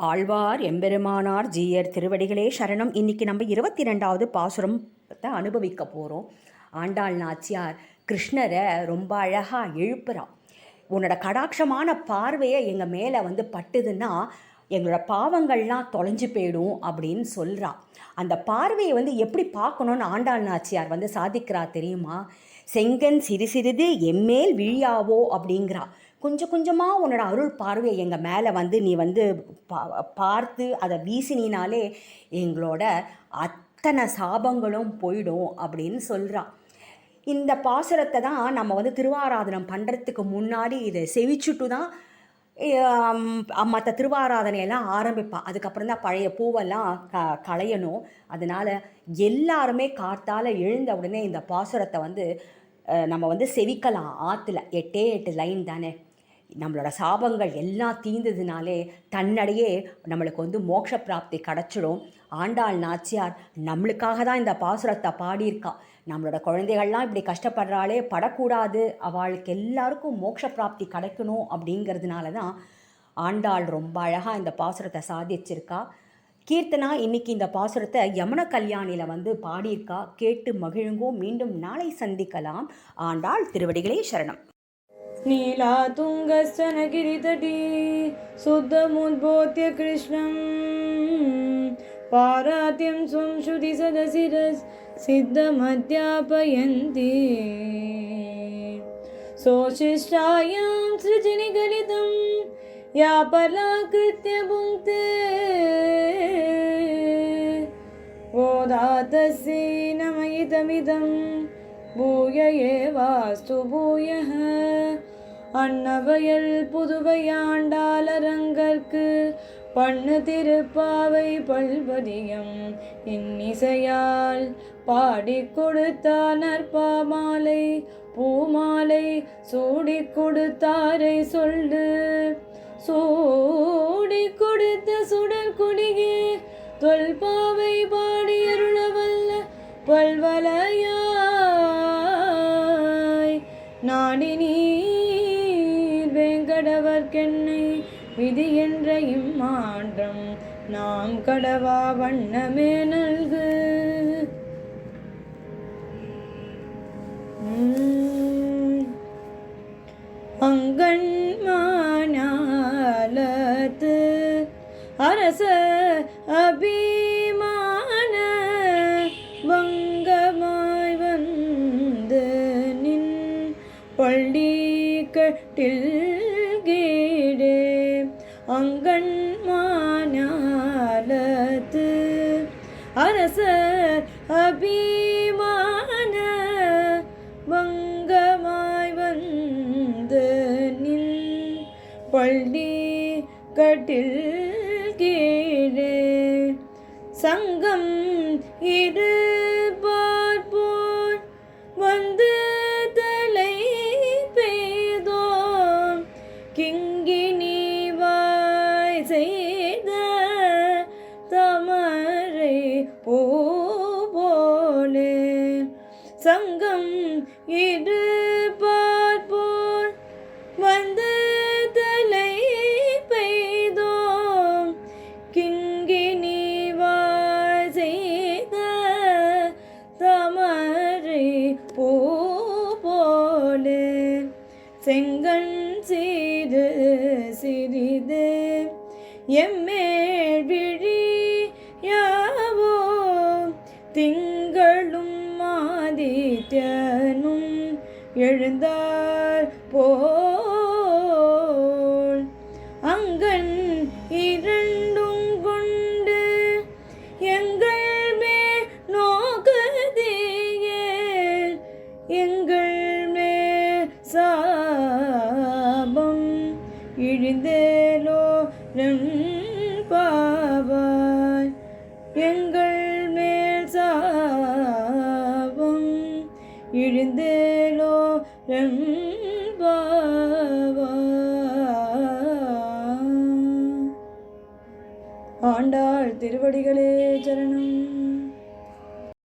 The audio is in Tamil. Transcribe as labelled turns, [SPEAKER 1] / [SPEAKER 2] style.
[SPEAKER 1] ஆழ்வார் எம்பெருமானார் ஜீயர் திருவடிகளே சரணம். இன்னைக்கு நம்ம 22வது பாசுரத்தை அனுபவிக்க போகிறோம். ஆண்டாள் நாச்சியார் கிருஷ்ணரை ரொம்ப அழகாக எழுப்புறான். உன்னோட கடாட்சமான பார்வையை எங்கள் மேலே பட்டுதுன்னா எங்களோட பாவங்கள்லாம் தொலைஞ்சு போயிடும் அப்படின்னு சொல்கிறான். அந்த பார்வையை எப்படி பார்க்கணுன்னு ஆண்டாள் நாச்சியார் சாதிக்கிறா தெரியுமா? செங்கன் சிறு சிறிது எம்மேல் விழியாவோ அப்படிங்கிறா. கொஞ்சம் கொஞ்சமாக உன்னோட அருள் பார்வையை எங்கள் மேலே நீ பார்த்து அதை வீசினாலே எங்களோட அத்தனை சாபங்களும் போயிடும் அப்படின்னு சொல்கிறான். இந்த பாசுரத்தை தான் நம்ம திருவாராதனம் பண்ணுறதுக்கு முன்னாடி இதை செவிச்சுட்டு தான் மற்ற திருவாராதனையெல்லாம் ஆரம்பிப்பாள். அதுக்கப்புறம் தான் பழைய பூவெல்லாம் களையணும். அதனால் எல்லாருமே காத்தால் எழுந்த உடனே இந்த பாசுரத்தை நம்ம செவிக்கலாம். ஆற்றுல 8 லைன் தானே. நம்மளோட சாபங்கள் எல்லாம் தீர்ந்ததுனாலே தன்னடையே நம்மளுக்கு மோட்ச பிராப்தி கிடச்சிடும். ஆண்டாள் நாச்சியார் நம்மளுக்காக தான் இந்த பாசுரத்தை பாடியிருக்கா. நம்மளோட குழந்தைகள்லாம் இப்படி கஷ்டப்படுறாளே, படக்கூடாது, அவளுக்கு எல்லாருக்கும் மோட்ச பிராப்தி கிடைக்கணும் அப்படிங்கிறதுனால தான் ஆண்டாள் ரொம்ப அழகாக இந்த பாசுரத்தை சாதிச்சிருக்கா. கீர்த்தனா இன்னைக்கு இந்த பாசுரத்தை யமுன கல்யாணியில் பாடியிருக்கா. கேட்டு மகிழுங்கோ. மீண்டும் நாளை சந்திக்கலாம். ஆண்டாள் திருவடிகளே சரணம்.
[SPEAKER 2] नीलातुङ्गस्तनगिरितटी शुद्धमुद्बोध्य कृष्णं पारात्यं स्वं श्रुतिसदशिरस् सिद्धमध्यापयन्ति सोशिष्टायां सृजनिगलितं या पलाकृत्य भुङ्क्ते गोदातस्यै नमयितमिदं பூய ஏவாஸ்து பூயः. அன்னவயல் புதுவையாண்டாளரங்கற்கு பண்ணு திருப்பாவை பல்பதியம் இன்னிசையால் பாடிக் கொடுத்தார் நற்பாமாலை பூமாலை சூடிக் கொடுத்தாரை சொல்லு. சூடிக் கொடுத்த சுடர் கொடியே தொல்பாவை பாடியருளவல்ல பல்வலையா நாடினீர் வேங்கடவர்க்கென்னை விதி என்ற இம்மாற்றம் நாம் கடவா வண்ணமே நல்கு. அங்கன்மானாலத்து அரச அபிமான வங்கமாய் வந்து நின் பள்ளி கட்டில் கீழே அங்கன்மானாலத்து அரசர் அபிமான வங்கமாய் வந்து நின் பள்ளி கட்டில் கீழே சங்கம் இது பார்ப்போர் வந்து தலை பெய்தோம் கிங்கினிவாய் செய்த தமரை போலே. சங்கம் இது பார்ப்போர் வந்து தலை பெய்தோம் கிங்கினிவாய் செய்த தமரை போலே. செங்கண் சிறு சிறிது எம்மேல் விழியாவோ திங்களும் ஆதித்யனும் எழுந்தார் போல் அங்கன் இரண்டும் கொண்டு எங்கள் மேல் நோக்கதேயே எங்கள் மேல் சாபம் இழிந்தேலோ பாவாய் எங்கள் மேல் சாபம் இழிந்தேலோ ஆண்டாள் திருவடிகளே சரணம்.